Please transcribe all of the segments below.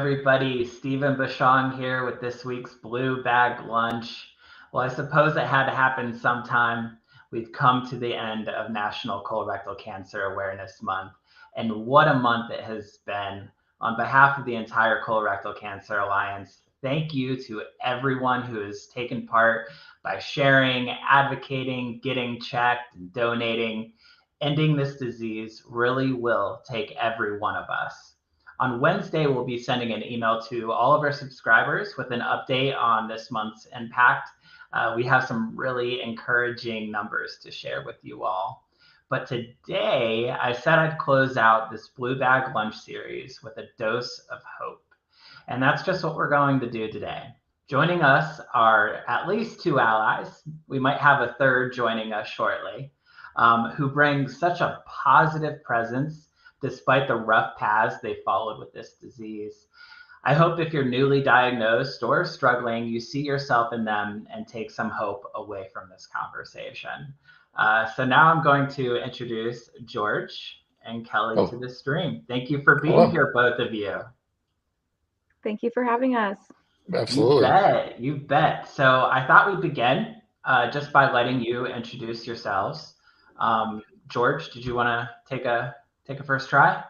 everybody. Stephen Bashong here with this week's Blue Bag Lunch. Well, I suppose it had to happen sometime. We've come to the end of National Colorectal Cancer Awareness Month, and what a month it has been. On behalf of the entire Colorectal Cancer Alliance, thank you to everyone who has taken part by sharing, advocating, getting checked, and donating. Ending this disease really will take every one of us. On Wednesday, we'll be sending an email to all of our subscribers with an update on this month's impact. We have some really encouraging numbers to share with you all. But today, I said I'd close out this Blue Bag Lunch series with a dose of hope. And that's just what we're going to do today. Joining us are at least two allies. We might have a third joining us shortly, who bring such a positive presence despite the rough paths they followed with this disease. I hope if you're newly diagnosed or struggling, you see yourself in them and take some hope away from this conversation. So now I'm going to introduce George and Kelly to the stream. Thank you for being here, both of you. Thank you for having us. Absolutely. You bet. So I thought we'd begin just by letting you introduce yourselves. George, did you want to take a first try?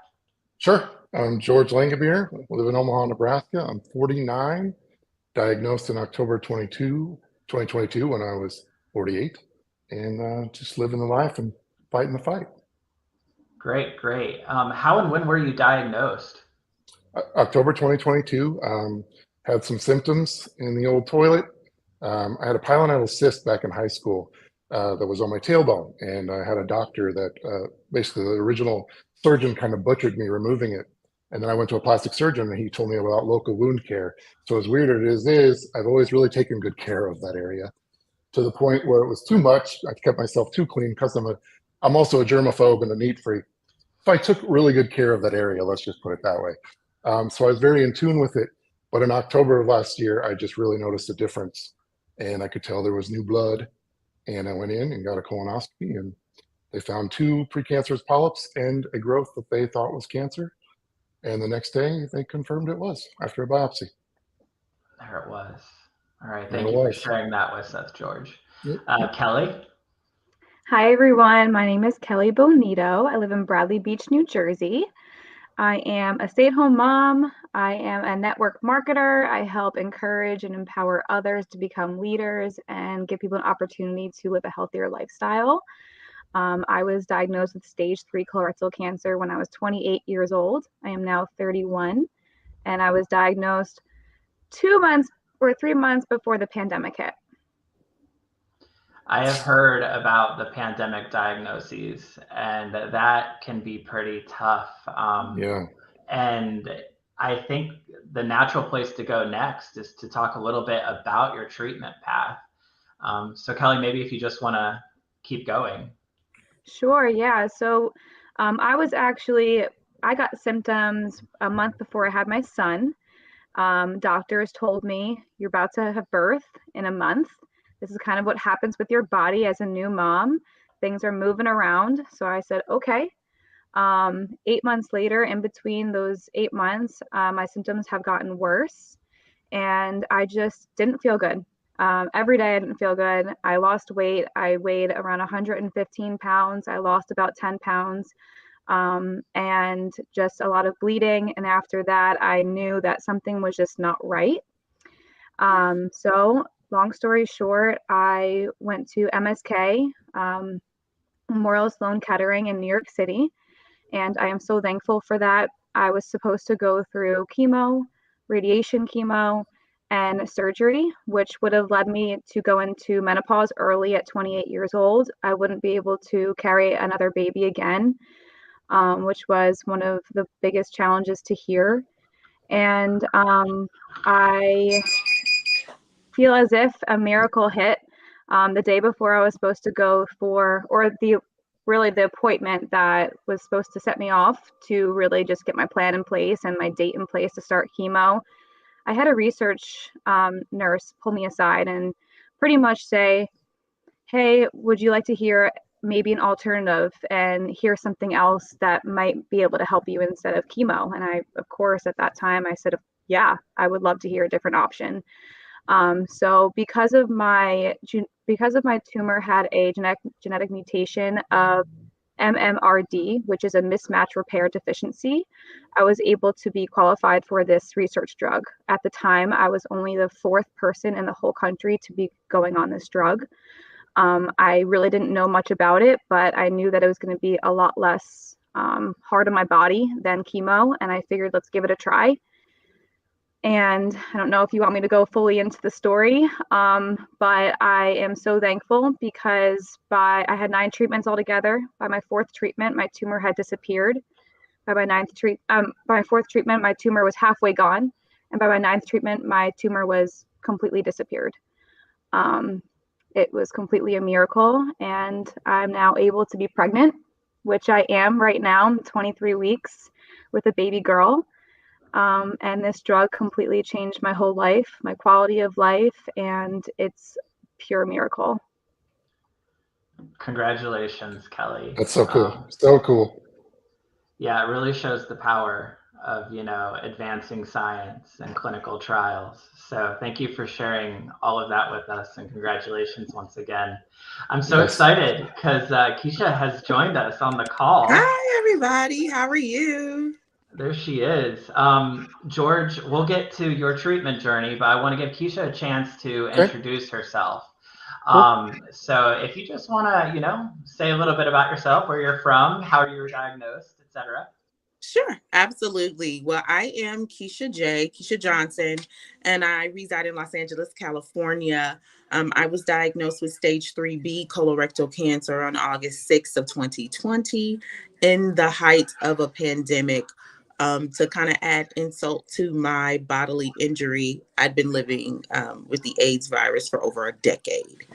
Sure. I'm George Langabeer. I live in Omaha, Nebraska. I'm 49, diagnosed in October 2022 when I was 48, and just living the life and fighting the fight. Great. How and when were you diagnosed? October 2022. Had some symptoms in the old toilet. I had a pilonidal cyst back in high school that was on my tailbone, and I had a doctor that basically the original surgeon kind of butchered me removing it. And then I went to a plastic surgeon and he told me about local wound care. So as weird as it is, I've always really taken good care of that area to the point where it was too much. I kept myself too clean because I'm also a germaphobe and a neat freak. So I took really good care of that area. Let's just put it that way. So I was very in tune with it. But in October of last year, I just really noticed a difference, and I could tell there was new blood. And I went in and got a colonoscopy, and they found 2 precancerous polyps and a growth that they thought was cancer. And the next day, they confirmed it was after a biopsy. There it was. All right. Thank you for sharing that with us, George. Yep. Kelly? Hi, everyone. My name is Kelly Bonito. I live in Bradley Beach, New Jersey. I am a stay-at-home mom. I am a network marketer. I help encourage and empower others to become leaders and give people an opportunity to live a healthier lifestyle. I was diagnosed with stage 3 colorectal cancer when I was 28 years old. I am now 31, and I was diagnosed 2 months or 3 months before the pandemic hit. I have heard about the pandemic diagnoses, and that can be pretty tough. And I think the natural place to go next is to talk a little bit about your treatment path. So Kelly, maybe if you just want to keep going. Sure, yeah. So I got symptoms a month before I had my son. Doctors told me you're about to have birth in a month. This is kind of what happens with your body as a new mom. Things are moving around. So I said, okay. 8 months later, in between those 8 months, my symptoms have gotten worse, and I just didn't feel good. Every day I didn't feel good. I lost weight. I weighed around 115 pounds. I lost about 10 pounds, and just a lot of bleeding. And after that, I knew that something was just not right. So long story short, I went to MSK, Memorial Sloan Kettering in New York City, and I am so thankful for that. I was supposed to go through chemo, radiation chemo, and surgery, which would have led me to go into menopause early at 28 years old. I wouldn't be able to carry another baby again, which was one of the biggest challenges to hear. And I feel as if a miracle hit the day before I was supposed to go the appointment that was supposed to set me off to really just get my plan in place and my date in place to start chemo. I had a research nurse pull me aside and pretty much say, hey, would you like to hear maybe an alternative, and here's something else that might be able to help you instead of chemo. And I, of course, at that time I said, yeah, I would love to hear a different option. So because of my tumor had a genetic mutation of MMRD, which is a mismatch repair deficiency, I was able to be qualified for this research drug. At the time, I was only the 4th person in the whole country to be going on this drug. I really didn't know much about it, but I knew that it was going to be a lot less hard on my body than chemo, and I figured let's give it a try. And I don't know if you want me to go fully into the story, but I am so thankful because I had 9 treatments altogether. By my 4th treatment, my tumor had disappeared. By my 4th treatment, my tumor was halfway gone. And by my 9th treatment, my tumor was completely disappeared. It was completely a miracle. And I'm now able to be pregnant, which I am right now, 23 weeks with a baby girl. And this drug completely changed my whole life, my quality of life, and it's pure miracle. Congratulations, Kelly. That's so cool. So cool. Yeah, it really shows the power of, advancing science and clinical trials. So thank you for sharing all of that with us, and congratulations once again. I'm so excited because Kecia has joined us on the call. Hi, everybody. How are you? There she is. George, we'll get to your treatment journey, but I want to give Kecia a chance to introduce herself. So if you just want to, say a little bit about yourself, where you're from, how you were diagnosed, etc. Sure, absolutely. Well, I am Kecia Johnson, and I reside in Los Angeles, California. I was diagnosed with stage 3B colorectal cancer on August 6th of 2020 in the height of a pandemic. To kind of add insult to my bodily injury, I'd been living with the AIDS virus for over a decade.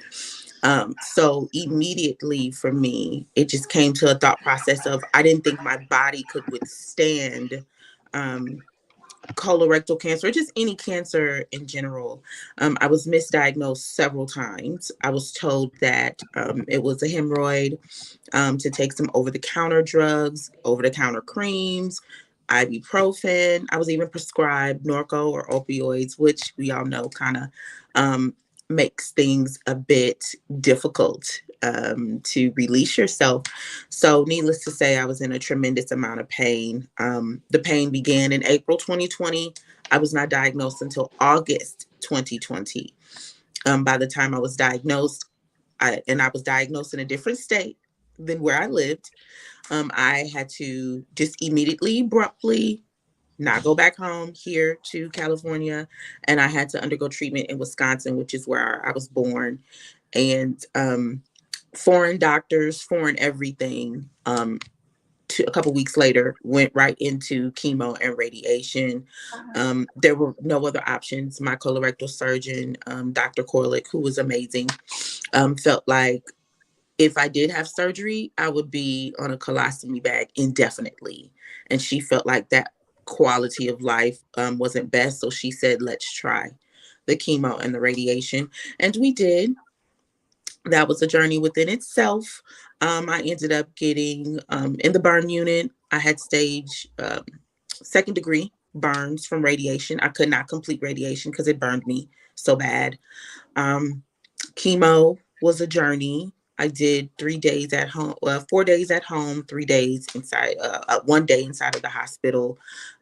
So immediately for me, it just came to a thought process of I didn't think my body could withstand colorectal cancer, or just any cancer in general. I was misdiagnosed several times. I was told that it was a hemorrhoid, to take some over-the-counter drugs, over-the-counter creams, ibuprofen. I was even prescribed Norco or opioids, which we all know kind of makes things a bit difficult to release yourself. So needless to say, I was in a tremendous amount of pain. The pain began in April 2020. I was not diagnosed until August 2020. By the time I was diagnosed, I was diagnosed in a different state than where I lived. I had to just immediately, abruptly not go back home here to California. And I had to undergo treatment in Wisconsin, which is where I was born. And foreign doctors, foreign everything. A couple weeks later, went right into chemo and radiation. There were no other options. My colorectal surgeon, Dr. Corlick, who was amazing, felt like if I did have surgery, I would be on a colostomy bag indefinitely. And she felt like that quality of life wasn't best. So she said, let's try the chemo and the radiation. And we did. That was a journey within itself. I ended up getting in the burn unit. I had stage 2nd degree burns from radiation. I could not complete radiation because it burned me so bad. Chemo was a journey. I did 3 days at home, 4 days at home, 3 days inside, 1 day inside of the hospital.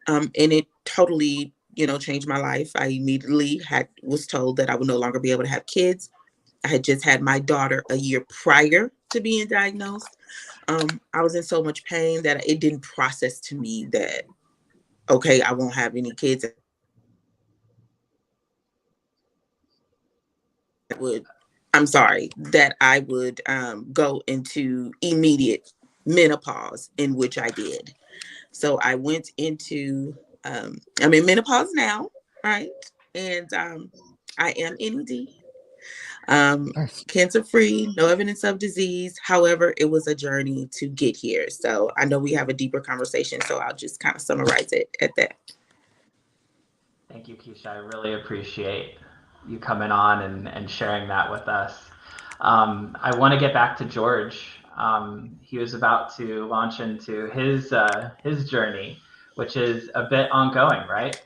And it totally, changed my life. I immediately was told that I would no longer be able to have kids. I had just had my daughter a year prior to being diagnosed. I was in so much pain that it didn't process to me that, okay, I won't have any kids. That I would go into immediate menopause, in which I did. So I went into, I'm in menopause now, right? And I am NED. Nice. Cancer-free, no evidence of disease. However, it was a journey to get here. So I know we have a deeper conversation, so I'll just kind of summarize it at that. Thank you, Kecia. I really appreciate you coming on and sharing that with us. I want to get back to George. he was about to launch into his journey, which is a bit ongoing, right?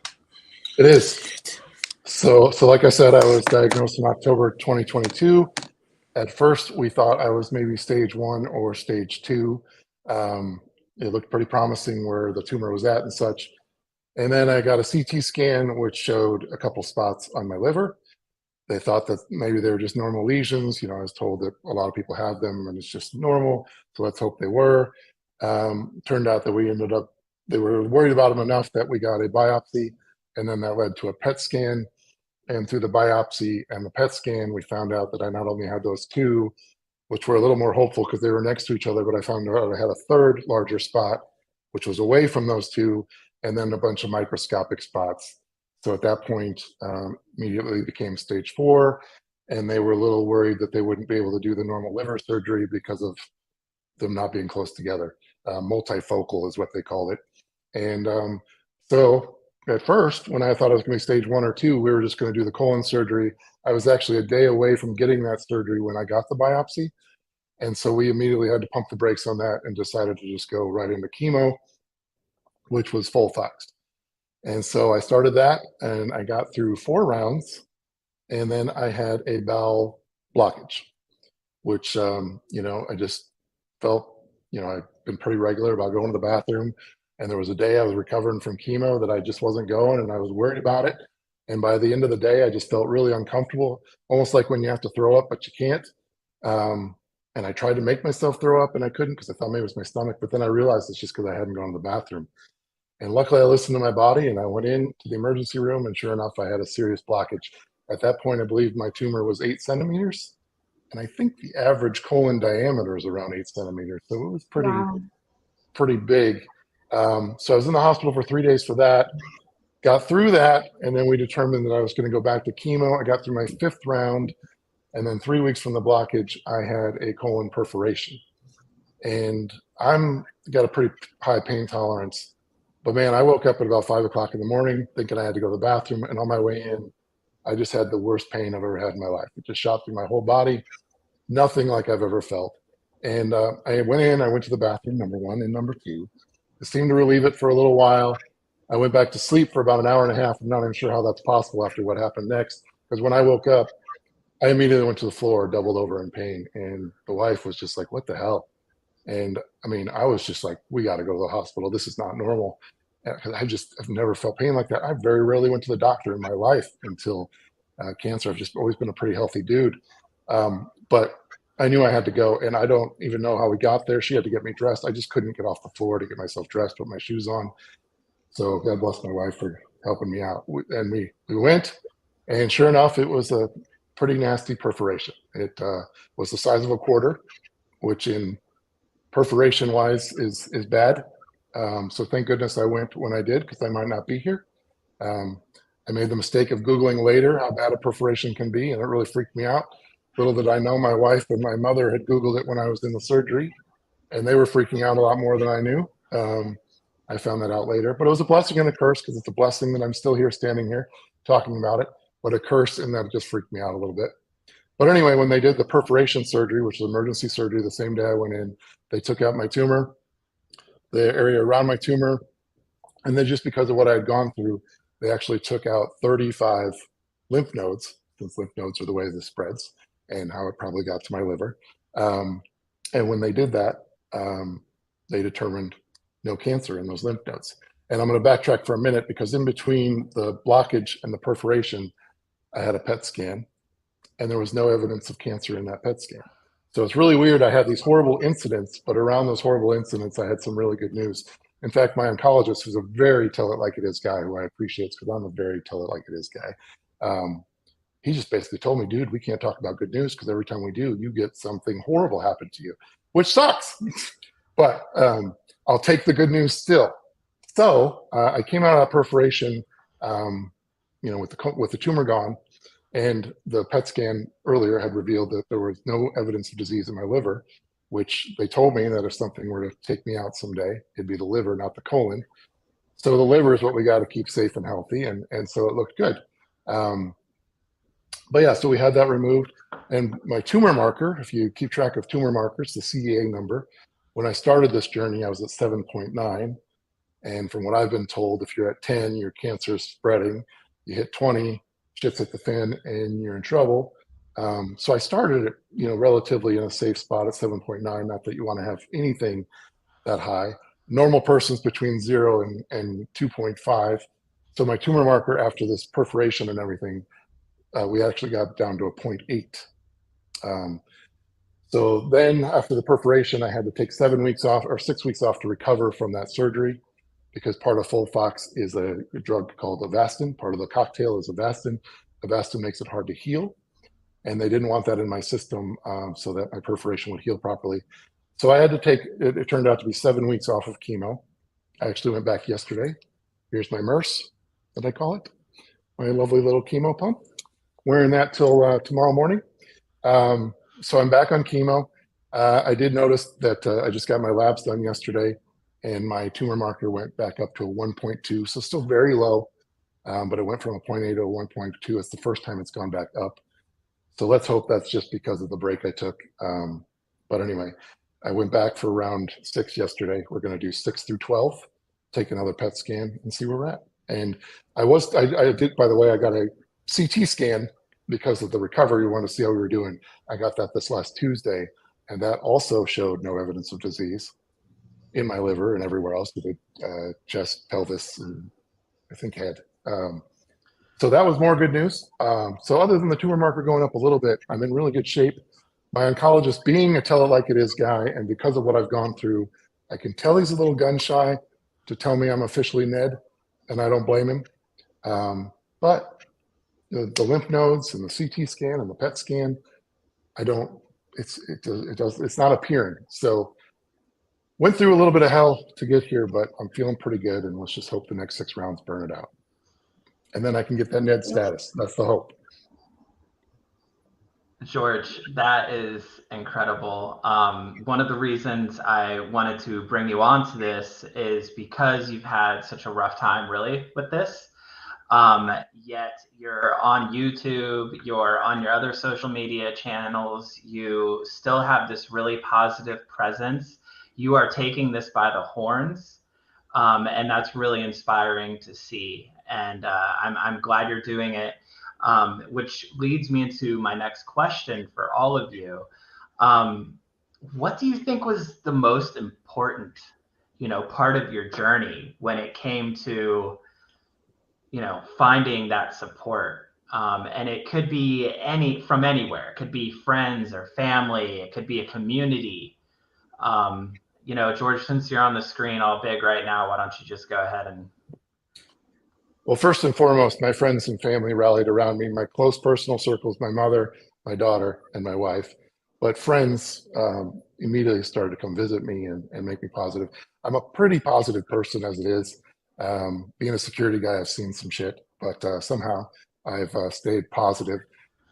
It is. So like I said, I was diagnosed in October 2022. At first, we thought I was maybe stage 1 or stage 2. It looked pretty promising where the tumor was at and such. And then I got a CT scan, which showed a couple spots on my liver. They thought that maybe they were just normal lesions. I was told that a lot of people have them and it's just normal. So let's hope they were. Turned out that they were worried about them enough that we got a biopsy, and then that led to a PET scan. And through the biopsy and the PET scan, we found out that I not only had those two, which were a little more hopeful because they were next to each other, but I found out I had a third larger spot, which was away from those two, and then a bunch of microscopic spots. So at that point, immediately became stage 4, and they were a little worried that they wouldn't be able to do the normal liver surgery because of them not being close together. Multifocal is what they called it. And so at first, when I thought I was going to be stage 1 or 2, we were just going to do the colon surgery. I was actually a day away from getting that surgery when I got the biopsy. And so we immediately had to pump the brakes on that and decided to just go right into chemo, which was FOLFOX. And so I started that, and I got through 4 rounds, and then I had a bowel blockage, which, I just felt, I've been pretty regular about going to the bathroom. And there was a day I was recovering from chemo that I just wasn't going, and I was worried about it. And by the end of the day, I just felt really uncomfortable, almost like when you have to throw up, but you can't. And I tried to make myself throw up, and I couldn't because I thought maybe it was my stomach. But then I realized it's just because I hadn't gone to the bathroom. And luckily, I listened to my body, and I went into the emergency room, and sure enough, I had a serious blockage. At that point, I believe my tumor was 8 centimeters. And I think the average colon diameter is around 8 centimeters. So it was pretty big. So I was in the hospital for 3 days for that, got through that, and then we determined that I was going to go back to chemo. I got through my 5th round, and then 3 weeks from the blockage, I had a colon perforation. And I'm got a pretty high pain tolerance. But man, I woke up at about 5 o'clock in the morning thinking I had to go to the bathroom. And on my way in, I just had the worst pain I've ever had in my life. It just shot through my whole body. Nothing like I've ever felt. And I went to the bathroom, number 1, and number 2. It seemed to relieve it for a little while. I went back to sleep for about an hour and a half. I'm not even sure how that's possible after what happened next. Because when I woke up, I immediately went to the floor, doubled over in pain. And the wife was just like, what the hell? And I mean, I was just like, we got to go to the hospital. This is not normal. Because I've never felt pain like that. I very rarely went to the doctor in my life until cancer. I've just always been a pretty healthy dude. But I knew I had to go, and I don't even know how we got there. She had to get me dressed. I just couldn't get off the floor to get myself dressed, put my shoes on. So God bless my wife for helping me out. And we went, and sure enough, it was a pretty nasty perforation. It was the size of a quarter, which in perforation wise is bad. So thank goodness I went when I did, because I might not be here. I made the mistake of Googling later how bad a perforation can be, and it really freaked me out. Little did I know, my wife and my mother had Googled it when I was in the surgery, and they were freaking out a lot more than I knew. I found that out later, but it was a blessing and a curse, because it's a blessing that I'm still here, standing here, talking about it, but a curse in that it just freaked me out a little bit. But anyway, when they did the perforation surgery, which was emergency surgery, the same day I went in, they took out my tumor, the area around my tumor, and then just because of what I had gone through, they actually took out 35 lymph nodes, since lymph nodes are the way this spreads, and how it probably got to my liver. And when they did that, they determined no cancer in those lymph nodes. And I'm going to backtrack for a minute, because in between the blockage and the perforation, I had a PET scan, and there was no evidence of cancer in that PET scan. So it's really weird. I had these horrible incidents, but around those horrible incidents, I had some really good news. In fact, my oncologist, who's a very tell it like it is guy, who I appreciate because I'm a very tell it like it is guy, he just basically told me, dude, we can't talk about good news, because every time we do, you get something horrible happen to you, which sucks. But I'll take the good news still. So I came out of that perforation, with the tumor gone, and the PET scan earlier had revealed that there was no evidence of disease in my liver, which they told me that if something were to take me out someday, it'd be the liver, not the colon. So the liver is what we got to keep safe and healthy, and so it looked good. But yeah, so we had that removed. And my tumor marker, if you keep track of tumor markers, the CEA number, when I started this journey, I was at 7.9. And from what I've been told, if you're at 10, your cancer is spreading. You hit 20, shit's hit the fan, and you're in trouble. So I started it, relatively in a safe spot at 7.9. Not that you want to have anything that high. Normal person's between 0 and 2.5. So my tumor marker after this perforation and everything, we actually got down to a 0.8. So then after the perforation, I had to take 7 weeks off or 6 weeks off to recover from that surgery, because part of Folfox is a drug called Avastin. Part of the cocktail is Avastin. Avastin makes it hard to heal, and they didn't want that in my system so that my perforation would heal properly. So I had to take, it turned out to be 7 weeks off of chemo. I actually went back yesterday. Here's my MERS, that I call it, my lovely little chemo pump. Wearing that till tomorrow morning. So I'm back on chemo. I did notice that I just got my labs done yesterday, and my tumor marker went back up to a 1.2, so still very low, but it went from a 0.8 to a 1.2. It's the first time it's gone back up. So let's hope that's just because of the break I took. But anyway, I went back for round 6 yesterday. We're going to do 6 through 12, take another PET scan and see where we're at. And I did, by the way, I got a CT scan because of the recovery. We wanted to see how we were doing. I got that this last Tuesday, and that also showed no evidence of disease in my liver and everywhere else, with the chest, pelvis, and I think head. So that was more good news. So other than the tumor marker going up a little bit, I'm in really good shape. My oncologist, being a tell it like it is guy, and because of what I've gone through, I can tell he's a little gun shy to tell me I'm officially Ned, and I don't blame him. But the lymph nodes and the CT scan and the PET scan, it's not appearing. So went through a little bit of hell to get here, but I'm feeling pretty good, and let's just hope the next 6 rounds burn it out. And then I can get that Ned status. That's the hope. George, that is incredible. One of the reasons I wanted to bring you on to this is because you've had such a rough time really with this. Yet you're on YouTube, you're on your other social media channels, you still have this really positive presence. You are taking this by the horns, and that's really inspiring to see. And I'm glad you're doing it, which leads me into my next question for all of you. What do you think was the most important, part of your journey when it came to finding that support? And it could be from anywhere. It could be friends or family. It could be a community. George, since you're on the screen all big right now, why don't you just go ahead and... Well, first and foremost, my friends and family rallied around me. My close personal circles, my mother, my daughter, and my wife. But friends immediately started to come visit me and make me positive. I'm a pretty positive person as it is. Being a security guy, I've seen some shit, but somehow I've stayed positive.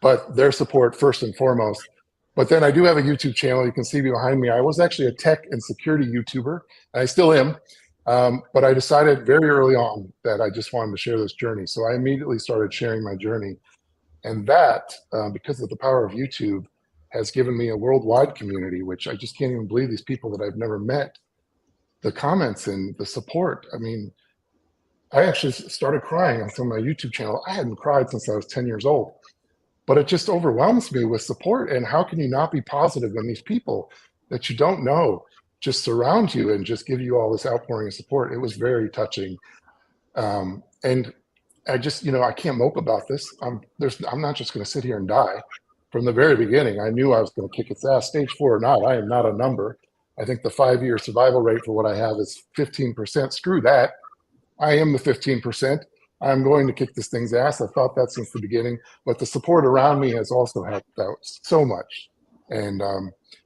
But their support first and foremost. But then I do have a YouTube channel. You can see behind me. I was actually a tech and security YouTuber, and I still am. But I decided very early on that I just wanted to share this journey. So I immediately started sharing my journey. And that, because of the power of YouTube, has given me a worldwide community, which I just can't even believe these people that I've never met. The comments and the support. I mean, I actually started crying on some of my YouTube channel. I hadn't cried since I was 10 years old. But it just overwhelms me with support. And how can you not be positive when these people that you don't know just surround you and just give you all this outpouring of support? It was very touching. And I just, I can't mope about this. I'm not just going to sit here and die. From the very beginning, I knew I was going to kick its ass. Stage 4 or not, I am not a number. I think the 5-year survival rate for what I have is 15%. Screw that. I am the 15%. I'm going to kick this thing's ass. I thought that since the beginning, but the support around me has also helped out so much. And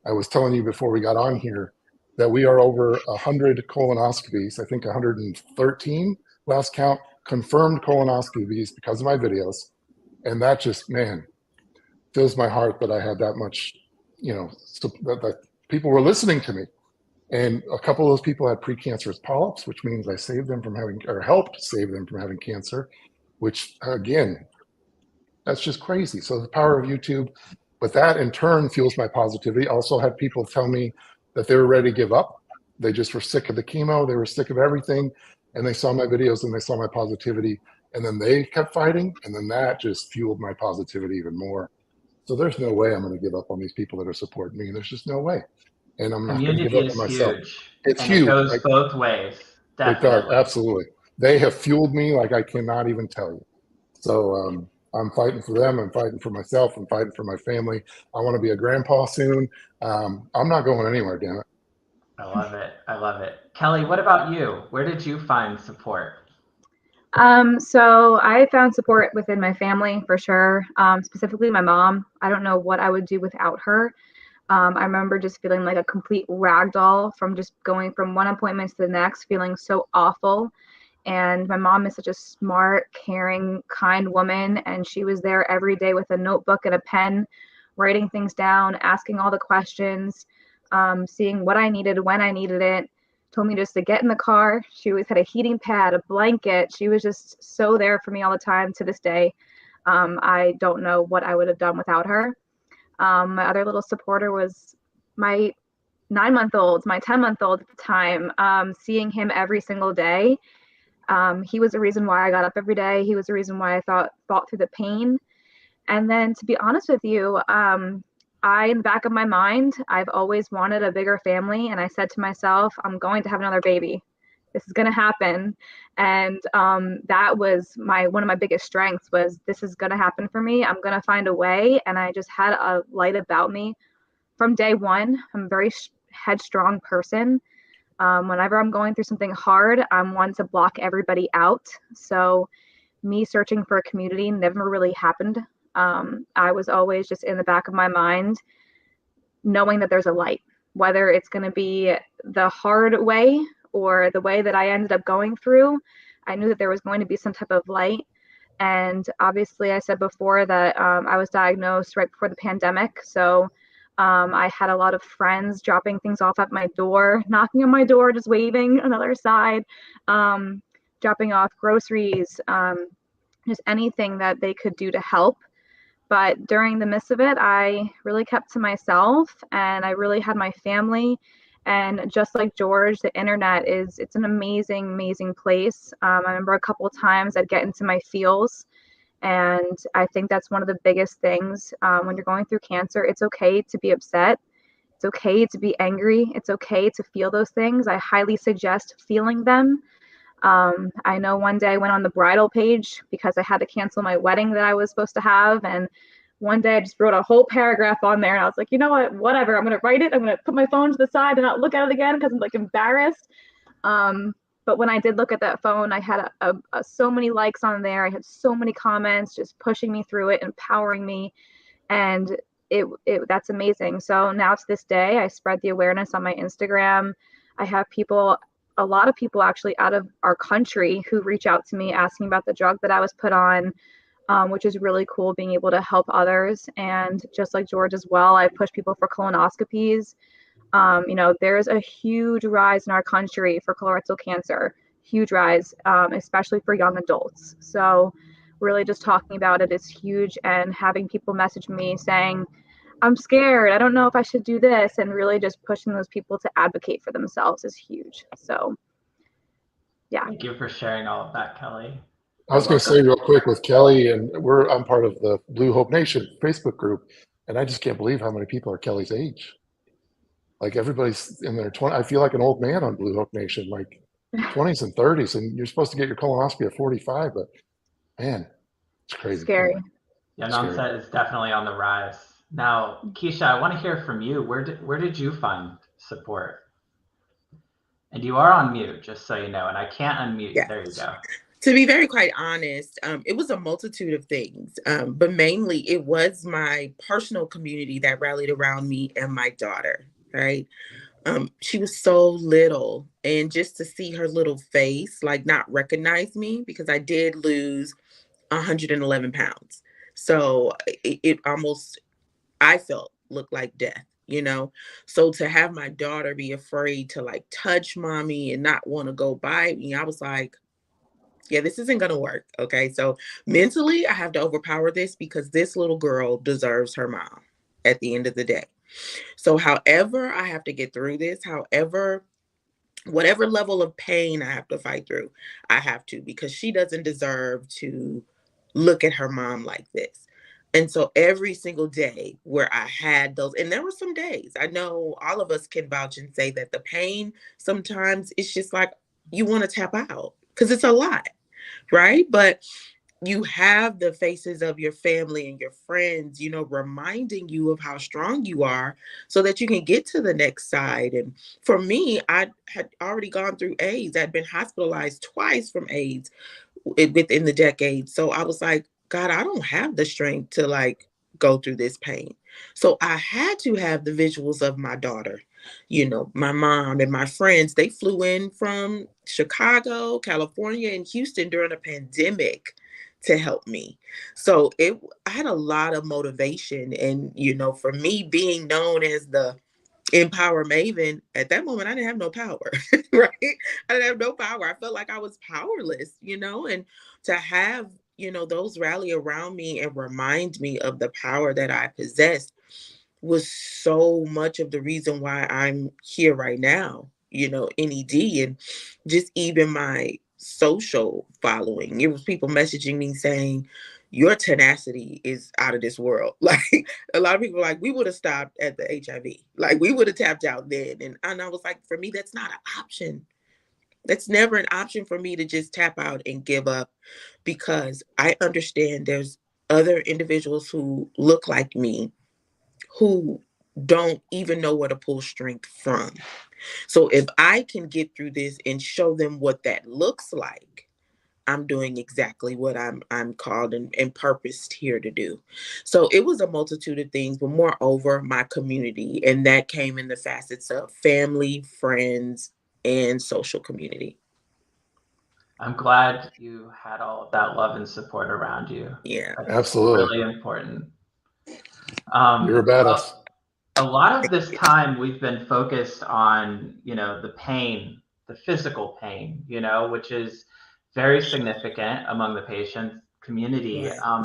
I was telling you before we got on here that we are over 100 colonoscopies, I think 113 last count, confirmed colonoscopies because of my videos. And that just, man, fills my heart that I had that much, that people were listening to me. And a couple of those people had precancerous polyps, which means I saved them from having, or helped save them from having cancer, which again, That's just crazy. So the power of YouTube, but that in turn fuels my positivity. Also had people tell me that they were ready to give up. They just were sick of the chemo. They were sick of everything. And they saw my videos and they saw my positivity. And then they kept fighting. And then that just fueled my positivity even more. So there's no way I'm going to give up on these people that are supporting me. There's just no way. And I'm not going to give Community up on is myself. huge. It's And it huge. goes both ways. It does. Definitely. Absolutely. They have fueled me like I cannot even tell you. So I'm fighting for them. I'm fighting for myself. I'm fighting for my family. I want to be a grandpa soon. I'm not going anywhere, damn it. I love it. I love it. Kelly, what about you? Where did you find support? So I found support within my family for sure. Specifically my mom. I don't know what I would do without her. I remember just feeling like a complete rag doll from just going from one appointment to the next, feeling so awful. And my mom is such a smart, caring, kind woman. And she was there every day with a notebook and a pen, writing things down, asking all the questions, seeing what I needed, when I needed it. Told me just to get in the car. She always had a heating pad, a blanket. She was just so there for me all the time to this day. I don't know what I would have done without her. My other little supporter was my 9-month-old, my 10-month-old at the time, seeing him every single day. He was the reason why I got up every day. He was the reason why I fought through the pain. And then to be honest with you, in the back of my mind, I've always wanted a bigger family. And I said to myself, I'm going to have another baby. This is going to happen. And that was one of my biggest strengths was this is going to happen for me. I'm going to find a way. And I just had a light about me from day one. I'm a very headstrong person. Whenever I'm going through something hard, I'm one to block everybody out. So me searching for a community never really happened. I was always just in the back of my mind, knowing that there's a light, whether it's going to be the hard way or the way that I ended up going through. I knew that there was going to be some type of light. And obviously, I said before that I was diagnosed right before the pandemic. So I had a lot of friends dropping things off at my door, knocking on my door, just waving on the other side, dropping off groceries, just anything that they could do to help. But during the midst of it, I really kept to myself and I really had my family. And just like George, the internet it's an amazing, amazing place. I remember a couple of times I'd get into my feels. And I think that's one of the biggest things when you're going through cancer. It's okay to be upset. It's okay to be angry. It's okay to feel those things. I highly suggest feeling them. I know one day I went on the bridal page because I had to cancel my wedding that I was supposed to have. And one day I just wrote a whole paragraph on there and I was like, you know what, whatever, I'm going to write it. I'm going to put my phone to the side and not look at it again because I'm like embarrassed. But when I did look at that phone, I had so many likes on there. I had so many comments just pushing me through it, empowering me. And that's amazing. So now to this day, I spread the awareness on my Instagram. I have a lot of people actually out of our country who reach out to me asking about the drug that I was put on, which is really cool being able to help others. And just like George as well, I push people for colonoscopies. There's a huge rise in our country for colorectal cancer, huge rise, especially for young adults. So really just talking about it is huge, and having people message me saying, I'm scared, I don't know if I should do this, and really just pushing those people to advocate for themselves is huge. So yeah. Thank you for sharing all of that, Kelly. I was going to say real quick with Kelly, and I'm part of the Blue Hope Nation Facebook group, and I just can't believe how many people are Kelly's age. Like everybody's in their 20s. I feel like an old man on Blue Hope Nation, like 20s and 30s, and you're supposed to get your colonoscopy at 45, but man, it's crazy. Scary. Yeah, onset is definitely on the rise. Now, Kecia, I want to hear from you. Where did you find support? And you are on mute, just so you know, and I can't unmute you. There you go. To be very quite honest, it was a multitude of things, but mainly it was my personal community that rallied around me and my daughter, right? She was so little, and just to see her little face, like not recognize me, because I did lose 111 pounds. So it almost, I felt, looked like death, So to have my daughter be afraid to like touch mommy and not want to go by me, I was like, yeah, this isn't going to work. Okay. So mentally, I have to overpower this because this little girl deserves her mom at the end of the day. So however I have to get through this, however, whatever level of pain I have to fight through, I have to, because she doesn't deserve to look at her mom like this. And so every single day where I had those, and there were some days, I know all of us can vouch and say that the pain sometimes it's just like you want to tap out because it's a lot, right? But you have the faces of your family and your friends, you know, reminding you of how strong you are so that you can get to the next side. And for me, I had already gone through AIDS. I'd been hospitalized twice from AIDS within the decade. So I was like, God, I don't have the strength to like go through this pain. So I had to have the visuals of my daughter, you know, my mom and my friends. They flew in from Chicago, California, and Houston during a pandemic to help me. So I had a lot of motivation. And, you know, for me being known as the Empower Maven, at that moment, I didn't have no power, right? I didn't have no power. I felt like I was powerless, you know, and to have, you know, those rally around me and remind me of the power that I possessed was so much of the reason why I'm here right now, you know, NED, and just even my social following. It was people messaging me saying, your tenacity is out of this world. Like a lot of people like, we would have stopped at the HIV. Like we would have tapped out then. And I was like, for me, that's not an option. That's never an option for me to just tap out and give up, because I understand there's other individuals who look like me who don't even know where to pull strength from. So if I can get through this and show them what that looks like, I'm doing exactly what I'm called and purposed here to do. So it was a multitude of things, but moreover, my community. And that came in the facets of family, friends, and social community. I'm glad you had all of that love and support around you. Yeah. That's Absolutely. really important. You're a badass. A lot of this time we've been focused on, you know, the pain, the physical pain, you know, which is very significant among the patient community. Right.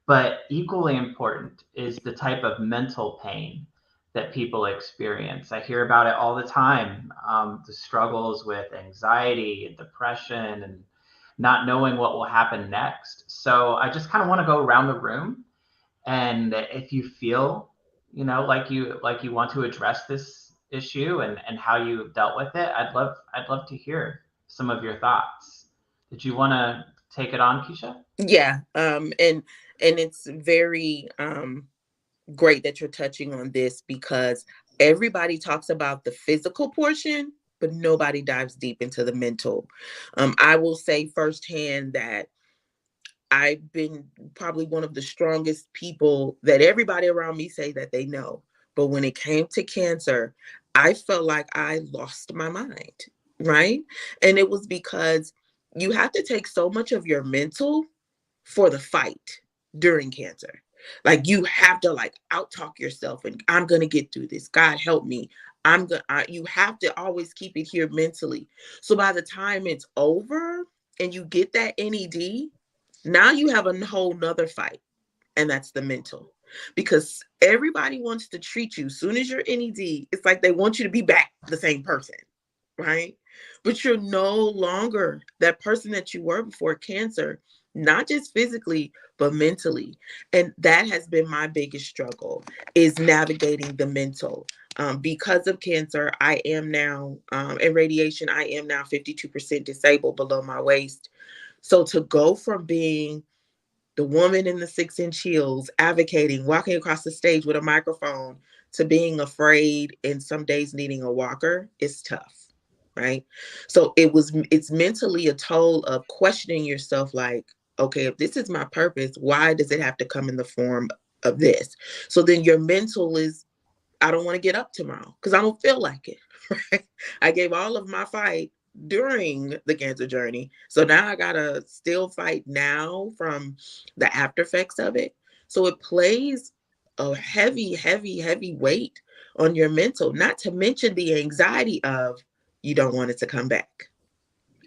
But equally important is the type of mental pain that people experience. I hear about it all the time. The struggles with anxiety and depression and not knowing what will happen next. So I just kind of want to go around the room, and if you feel, you know, like you want to address this issue and how you dealt with it, I'd love to hear some of your thoughts. Did you want to take it on, Kecia? Yeah. And it's very great that you're touching on this, because everybody talks about the physical portion, but nobody dives deep into the mental. I will say firsthand that I've been probably one of the strongest people that everybody around me say that they know. But when it came to cancer, I felt like I lost my mind, right? And it was because you have to take so much of your mental for the fight during cancer. Like you have to like out talk yourself and I'm going to get through this. God help me. You have to always keep it here mentally. So by the time it's over and you get that NED, now you have a whole nother fight, and that's the mental. Because everybody wants to treat you. Soon as you're NED, it's like they want you to be back the same person, right? But you're no longer that person that you were before cancer, not just physically, but mentally. And that has been my biggest struggle, is navigating the mental. Because of cancer, I am now, and radiation, I am now 52% disabled below my waist. So to go from being the woman in the 6-inch heels, advocating, walking across the stage with a microphone, to being afraid and some days needing a walker is tough, right? So it's mentally a toll of questioning yourself, like, okay, if this is my purpose, why does it have to come in the form of this? So then your mental is, I don't want to get up tomorrow because I don't feel like it, right? I gave all of my fight during the cancer journey. So now I gotta still fight now from the after effects of it. So it plays a heavy, heavy, heavy weight on your mental, not to mention the anxiety of you don't want it to come back.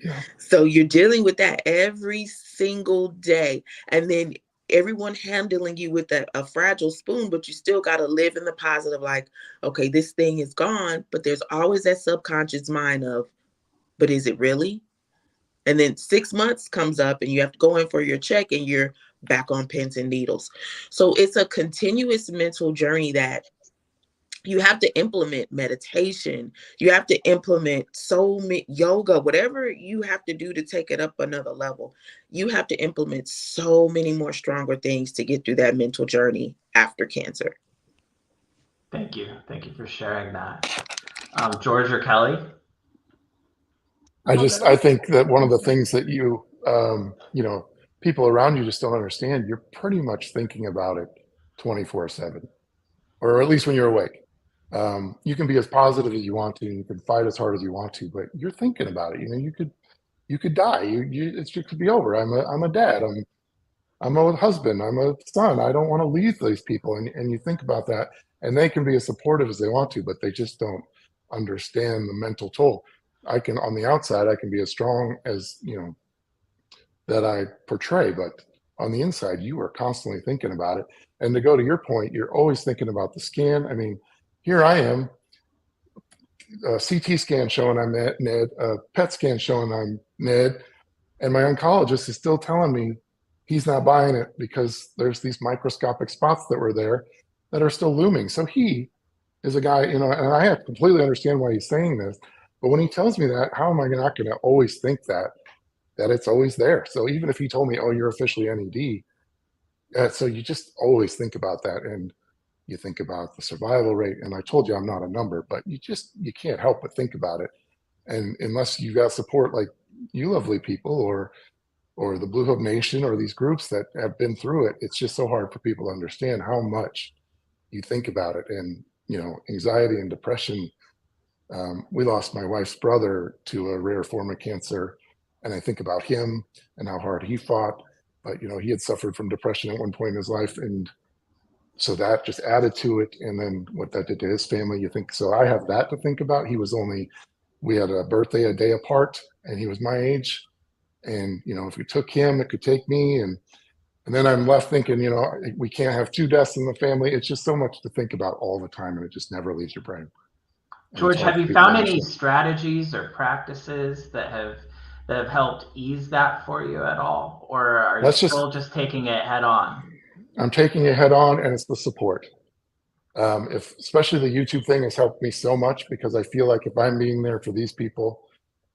Yeah. So you're dealing with that every single day. And then everyone handling you with a fragile spoon, but you still got to live in the positive, like, okay, this thing is gone, but there's always that subconscious mind of, but is it really? And then 6 months comes up and you have to go in for your check and you're back on pins and needles. So it's a continuous mental journey that you have to implement meditation. You have to implement yoga, whatever you have to do to take it up another level. You have to implement so many more stronger things to get through that mental journey after cancer. Thank you. Thank you for sharing that. George or Kelly? I think that one of the things that people around you just don't understand, you're pretty much thinking about it 24/7, or at least when you're awake. You can be as positive as you want to, you can fight as hard as you want to, but you're thinking about it. You could die. It could be over. I'm a dad. I'm a husband. I'm a son. I don't want to leave these people. And you think about that, and they can be as supportive as they want to, but they just don't understand the mental toll. On the outside, I can be as strong as, that I portray, but on the inside, you are constantly thinking about it. And to go to your point, you're always thinking about the scan. I mean, here I am, a CT scan showing I'm Ned, a PET scan showing I'm Ned, and my oncologist is still telling me he's not buying it because there's these microscopic spots that were there that are still looming. So he is a guy, and I have to completely understand why he's saying this. But when he tells me that, how am I not going to always think that it's always there? So even if he told me, oh, you're officially NED, so you just always think about that. And you think about the survival rate. And I told you I'm not a number, but you can't help but think about it. And unless you got support like you lovely people or the Blue Hope Nation or these groups that have been through it, it's just so hard for people to understand how much you think about it. And, anxiety and depression. We lost my wife's brother to a rare form of cancer. And I think about him and how hard he fought. But, he had suffered from depression at one point in his life. And so that just added to it. And then what that did to his family, you think, so I have that to think about. We had a birthday a day apart, and he was my age. And, if we took him, it could take me. And then I'm left thinking, we can't have two deaths in the family. It's just so much to think about all the time, and it just never leaves your brain. George, have you found any strategies or practices that have helped ease that for you at all? Or are you still just taking it head on? I'm taking it head on, and it's the support. Especially the YouTube thing has helped me so much, because I feel like if I'm being there for these people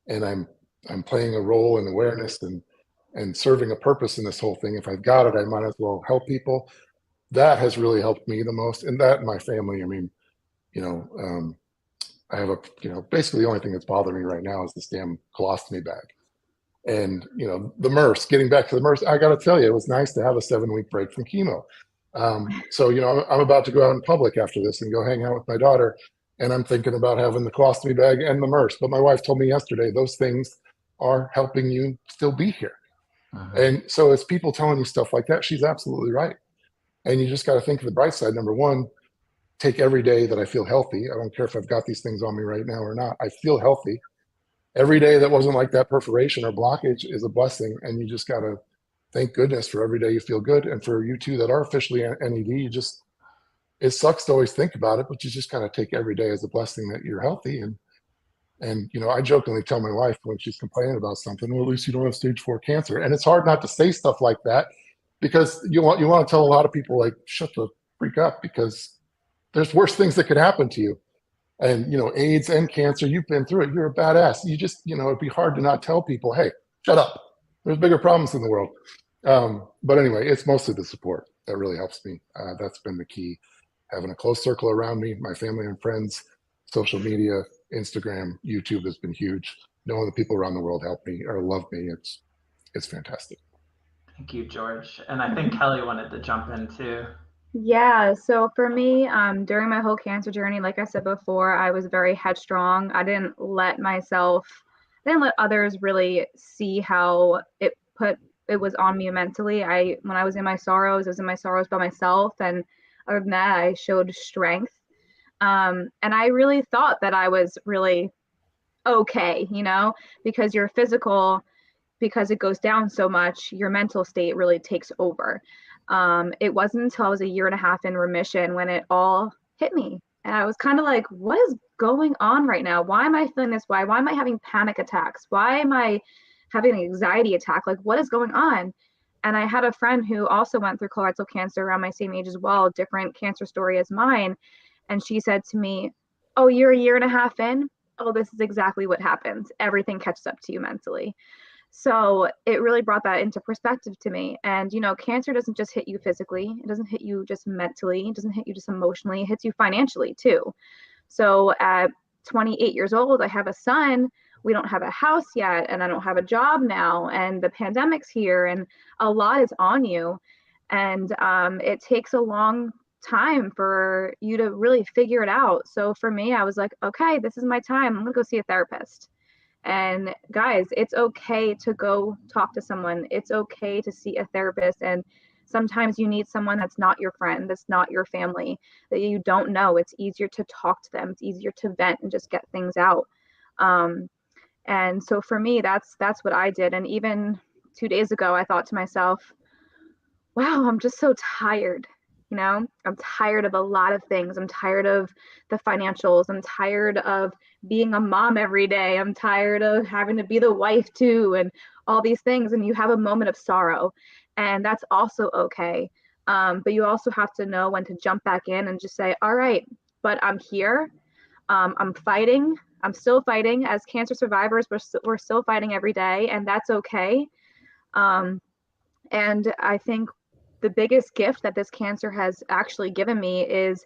and I'm playing a role in awareness and serving a purpose in this whole thing, if I've got it, I might as well help people. That has really helped me the most, and that and my family. I mean, I have basically the only thing that's bothering me right now is this damn colostomy bag. And, the MRSA, getting back to the MRSA, I got to tell you, it was nice to have a 7-week break from chemo. So, I'm about to go out in public after this and go hang out with my daughter. And I'm thinking about having the colostomy bag and the MRSA. But my wife told me yesterday, those things are helping you still be here. And so it's people telling you stuff like that. She's absolutely right. And you just got to think of the bright side. Number one, take every day that I feel healthy. I don't care if I've got these things on me right now or not. I feel healthy. Every day that wasn't like that perforation or blockage is a blessing. And you just got to thank goodness for every day you feel good. And for you two that are officially NED, it sucks to always think about it, but you just kind of take every day as a blessing that you're healthy. And I jokingly tell my wife when she's complaining about something, well, at least you don't have stage 4 cancer. And it's hard not to say stuff like that, because you want to tell a lot of people, like, shut the freak up, because there's worse things that could happen to you. And, AIDS and cancer, you've been through it. You're a badass. You just, it'd be hard to not tell people, hey, shut up. There's bigger problems in the world. But anyway, it's mostly the support that really helps me. That's been the key. Having a close circle around me, my family and friends, social media, Instagram, YouTube has been huge. Knowing the people around the world help me or love me, it's fantastic. Thank you, George. And I think Kelly wanted to jump in too. Yeah, so for me, during my whole cancer journey, like I said before, I was very headstrong. I didn't let others really see how it was on me mentally. When I was in my sorrows, I was in my sorrows by myself, and other than that, I showed strength. And I really thought that I was really okay, you know, because your physical, because it goes down so much, your mental state really takes over. It wasn't until I was a year and a half in remission when it all hit me. And I was kind of like, what is going on right now? Why am I feeling this way? Why am I having panic attacks? Why am I having an anxiety attack? Like, what is going on? And I had a friend who also went through colorectal cancer around my same age as well, different cancer story as mine. And she said to me, oh, you're a year and a half in? Oh, this is exactly what happens. Everything catches up to you mentally. So it really brought that into perspective to me. And, you know, cancer doesn't just hit you physically, it doesn't hit you just mentally, it doesn't hit you just emotionally, it hits you financially too. So at 28 years old, I have a son. We don't have a house yet, and I don't have a job now, and the pandemic's here, and a lot is on you. And it takes a long time for you to really figure it out. So for me, I was like, okay, this is my time. I'm going to go see a therapist. And guys, it's okay to go talk to someone. It's okay to see a therapist. And sometimes you need someone that's not your friend, that's not your family, that you don't know. It's easier to talk to them. It's easier to vent and just get things out. And so for me, that's what I did. And even 2 days ago, I thought to myself, wow, I'm just so tired. You know, I'm tired of a lot of things. I'm tired of the financials. I'm tired of being a mom every day. I'm tired of having to be the wife too, and all these things. And you have a moment of sorrow, and that's also okay. But you also have to know when to jump back in and just say, all right, but I'm here. I'm fighting. I'm still fighting. As cancer survivors, we're still fighting every day, and that's okay. And I think the biggest gift that this cancer has actually given me is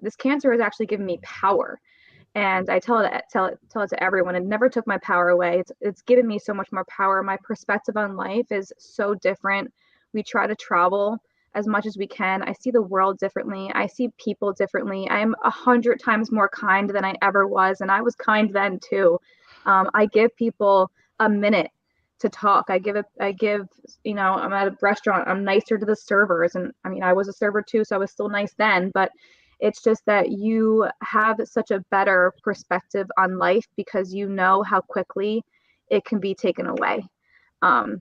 this cancer has actually given me power. And I tell it to everyone. It never took my power away. It's given me so much more power. My perspective on life is so different. We try to travel as much as we can. I see the world differently. I see people differently. I am 100 times more kind than I ever was, and I was kind then too. I give people a minute to talk. I give, you know, I'm at a restaurant, I'm nicer to the servers. And I mean, I was a server too, so I was still nice then, but it's just that you have such a better perspective on life because you know how quickly it can be taken away.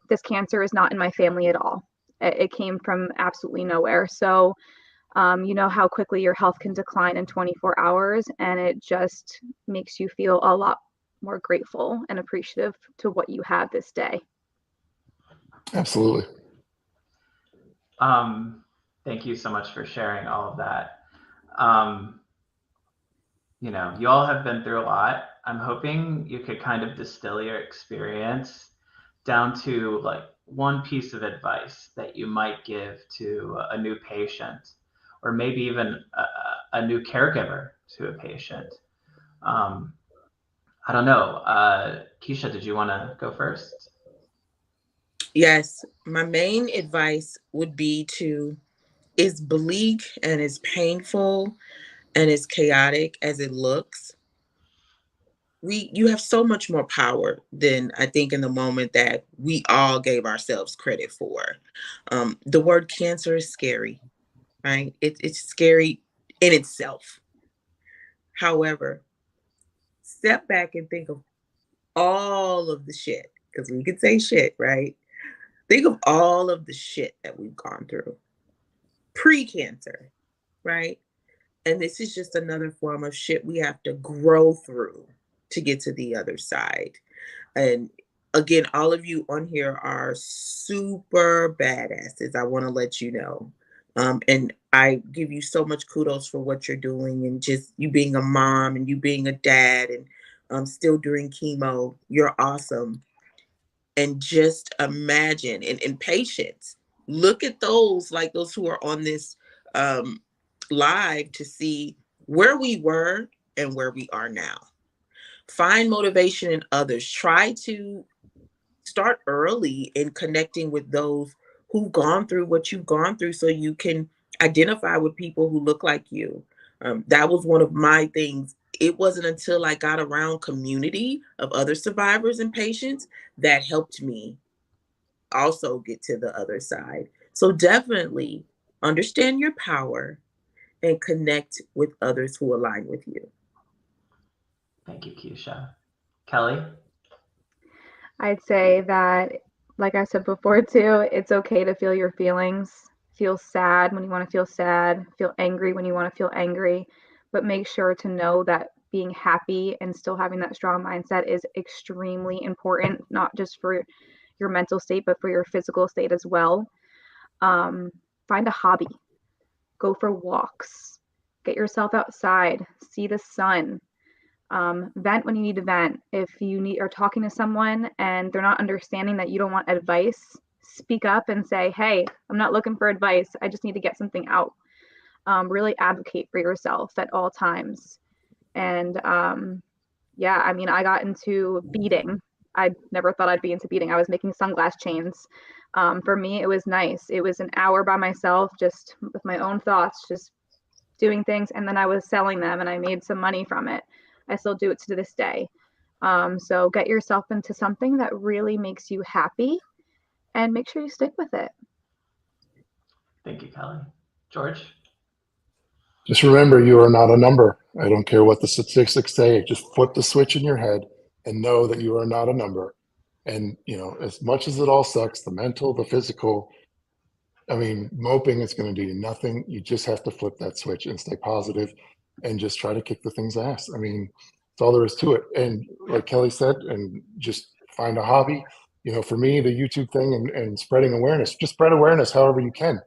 This cancer is not in my family at all. It came from absolutely nowhere. So, you know how quickly your health can decline in 24 hours, and it just makes you feel a lot more grateful and appreciative to what you have this day. Absolutely. Thank you so much for sharing all of that. You know, you all have been through a lot. I'm hoping you could kind of distill your experience down to like one piece of advice that you might give to a new patient, or maybe even a new caregiver to a patient. I don't know. Kecia, did you want to go first? Yes, my main advice would be to, as bleak and as painful and as chaotic as it looks, you have so much more power than I think in the moment that we all gave ourselves credit for. The word cancer is scary, right? It's scary in itself. However, step back and think of all of the shit, because we could say shit, right? Think of all of the shit that we've gone through pre-cancer, right? And this is just another form of shit we have to grow through to get to the other side. And again, all of you on here are super badasses. I want to let you know. And I give you so much kudos for what you're doing, and just you being a mom and you being a dad and still doing chemo. You're awesome. And just imagine, and patience. Look at those, like those who are on this live, to see where we were and where we are now. Find motivation in others. Try to start early in connecting with those who've gone through what you've gone through, so you can identify with people who look like you. That was one of my things. It wasn't until I got around community of other survivors and patients that helped me also get to the other side. So definitely understand your power and connect with others who align with you. Thank you, Kecia. Kelly? I'd say that, like I said before too, it's okay to feel your feelings. Feel sad when you want to feel sad, feel angry when you want to feel angry, but make sure to know that being happy and still having that strong mindset is extremely important, not just for your mental state, but for your physical state as well. Find a hobby, go for walks, get yourself outside, see the sun. Vent when you need to vent. If you are talking to someone and they're not understanding that you don't want advice, speak up and say, hey, I'm not looking for advice. I just need to get something out. Really advocate for yourself at all times. And yeah, I mean, I got into beading. I never thought I'd be into beading. I was making sunglass chains. For me, it was nice. It was an hour by myself, just with my own thoughts, just doing things. And then I was selling them and I made some money from it. I still do it to this day. So get yourself into something that really makes you happy and make sure you stick with it. Thank you, Kelly. George? Just remember, you are not a number. I don't care what the statistics say. Just flip the switch in your head and know that you are not a number. And, as much as it all sucks, the mental, the physical, I mean, moping is going to do you nothing. You just have to flip that switch and stay positive and just try to kick the thing's ass. I mean, that's all there is to it. And like Kelly said, and just find a hobby. For me, the YouTube thing and spreading awareness, just spread awareness however you can.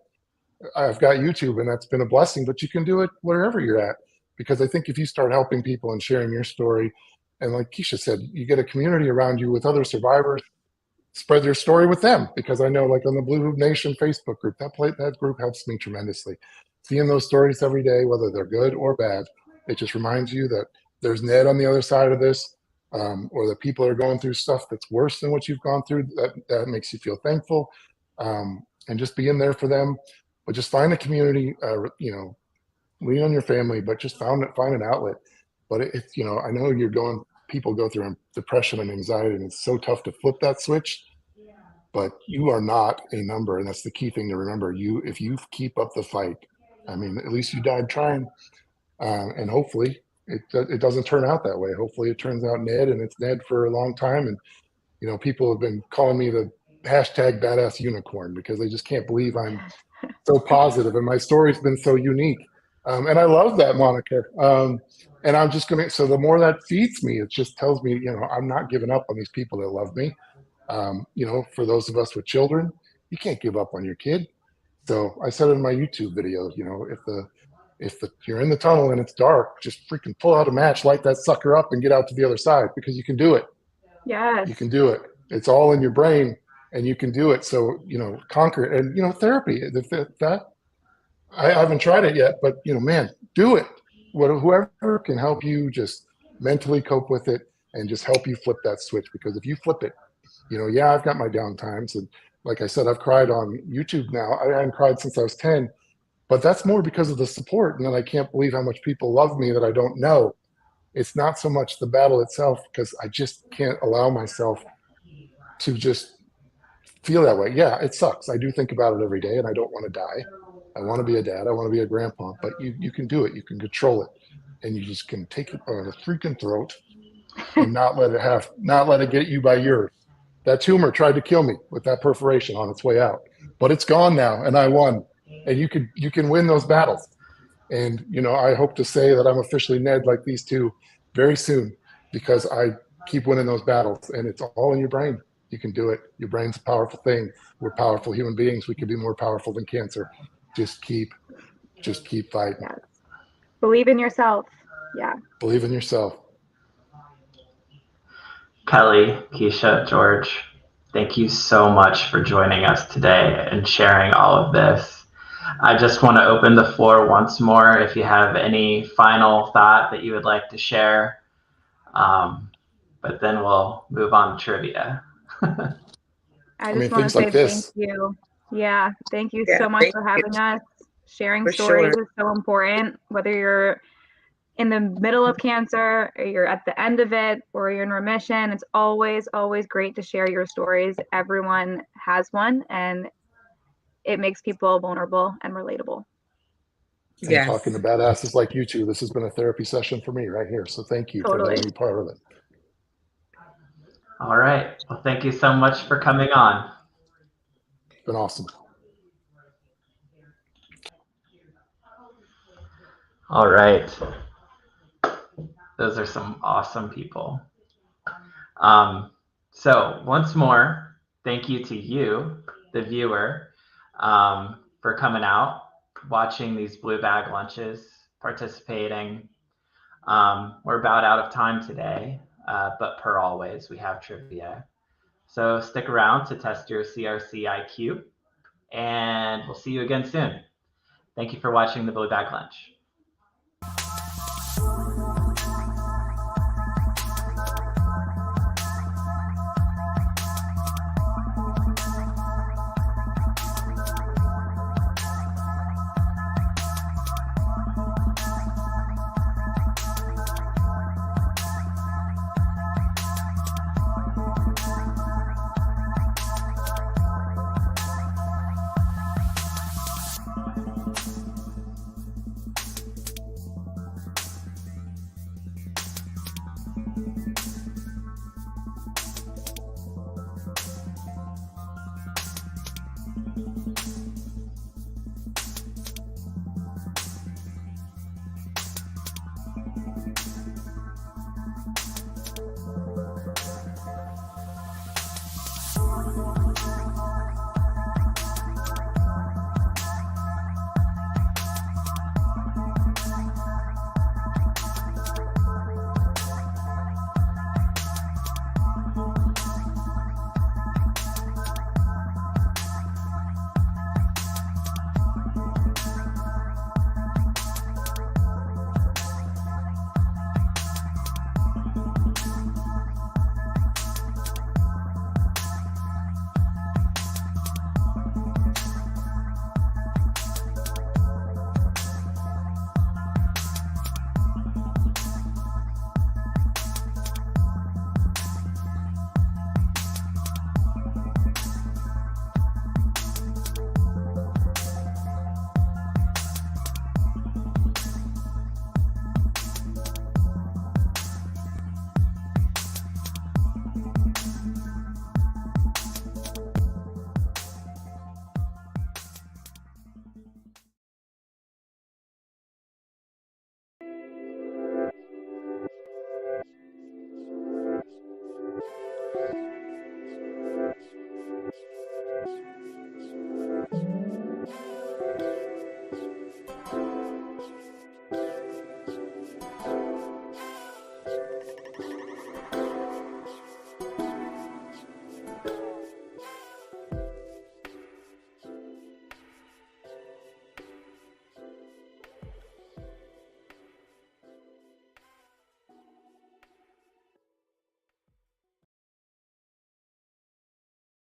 I've got YouTube and that's been a blessing, but you can do it wherever you're at. Because I think if you start helping people and sharing your story, and like Kecia said, you get a community around you with other survivors, spread your story with them. Because I know, like on the Blue Nation Facebook group, that group helps me tremendously. Seeing those stories every day, whether they're good or bad, it just reminds you that there's Ned on the other side of this, or that people are going through stuff that's worse than what you've gone through. That makes you feel thankful, and just being there for them. But just find a community, lean on your family, but just find an outlet. But it's, I know people go through depression and anxiety, and it's so tough to flip that switch, but you are not a number. And that's the key thing to remember. If you keep up the fight, I mean, at least you died trying. And hopefully it doesn't turn out that way. Hopefully it turns out Ned, and it's Ned for a long time. And, people have been calling me the hashtag badass unicorn because they just can't believe I'm so positive and my story's been so unique. And I love that moniker. And I'm just so the more that feeds me, it just tells me, I'm not giving up on these people that love me. For those of us with children, you can't give up on your kid. So I said in my YouTube video, if you're in the tunnel and it's dark, just freaking pull out a match, light that sucker up and get out to the other side, because you can do it. Yes. You can do it. It's all in your brain and you can do it. So, conquer it. And, therapy, that I haven't tried it yet, but man, do it. Whoever can help you just mentally cope with it and just help you flip that switch. Because if you flip it, I've got my down times. And like I said, I've cried on YouTube now. I hadn't cried since I was 10, but that's more because of the support. And then I can't believe how much people love me that I don't know. It's not so much the battle itself, because I just can't allow myself to just feel that way. Yeah, it sucks. I do think about it every day, and I don't want to die. I want to be a dad. I want to be a grandpa. But you can do it. You can control it, and you just can take it by the freaking throat and not let it get you by yours. That tumor tried to kill me with that perforation on its way out, but it's gone now, and I won. And you can win those battles. And I hope to say that I'm officially Ned like these two very soon, because I keep winning those battles, and it's all in your brain. You can do it. Your brain's a powerful thing. We're powerful human beings. We can be more powerful than cancer. Just keep fighting. Yes. Believe in yourself. Yeah. Believe in yourself. Kelly, Kecia, George, thank you so much for joining us today and sharing all of this. I just want to open the floor once more if you have any final thought that you would like to share. But then we'll move on to trivia. I just want to say thank you. Yeah, thank you so much for having us. Sharing stories is so important, whether you're in the middle of cancer or you're at the end of it or you're in remission. It's always, always great to share your stories. Everyone has one, and it makes people vulnerable and relatable. and Yes. talking to badasses like you two. This has been a therapy session for me right here. So thank you for letting me be part of it. All right. Well, thank you so much for coming on. It's been awesome. All right. Those are some awesome people. So once more, thank you to you, the viewer, for coming out, watching these blue bag lunches, participating. We're about out of time today, but per always, we have trivia. So stick around to test your CRC IQ, and we'll see you again soon. Thank you for watching the Blue Bag Lunch.